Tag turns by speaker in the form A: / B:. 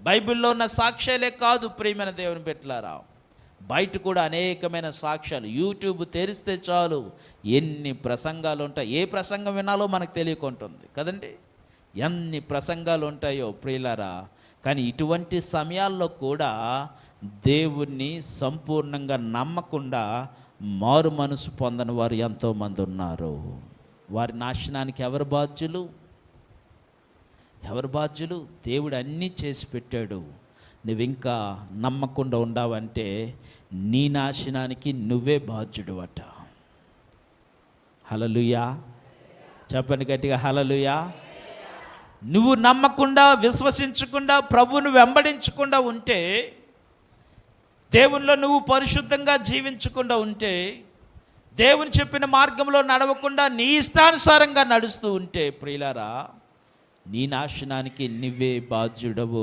A: బైబిల్లో ఉన్న సాక్ష్యాలే కాదు ప్రియమైన దేవుని బిడ్డలారా, బయట కూడా అనేకమైన సాక్ష్యాలు. యూట్యూబ్ తెరిస్తే చాలు ఎన్ని ప్రసంగాలు ఉంటాయి. ఏ ప్రసంగం వినాలో మనకు తెలియకుంటుంది కదండి, ఎన్ని ప్రసంగాలు ఉంటాయో ప్రియులారా. కానీ ఇటువంటి సమయాల్లో కూడా దేవుణ్ణి సంపూర్ణంగా నమ్మకుండా మారు మనసు పొందని వారు ఎంతోమంది ఉన్నారు. వారి నాశనానికి ఎవరు బాధ్యులు? ఎవరు బాధ్యులు? దేవుడు అన్నీ చేసి పెట్టాడు. నువ్వు ఇంకా నమ్మకుండా ఉండావంటే నీ నాశనానికి నువ్వే బాధ్యుడు అట. హల్లెలూయా, చెప్పండి గట్టిగా హల్లెలూయా. నువ్వు నమ్మకుండా, విశ్వసించకుండా, ప్రభువును వెంబడించకుండా ఉంటే, దేవునిలో నువ్వు పరిశుద్ధంగా జీవించకుండా ఉంటే, దేవుని చెప్పిన మార్గంలో నడవకుండా నీ ఇష్టానుసారంగా నడుస్తూ ఉంటే ప్రియులారా, నీ నాశనానికి నువ్వే బాధ్యుడవు.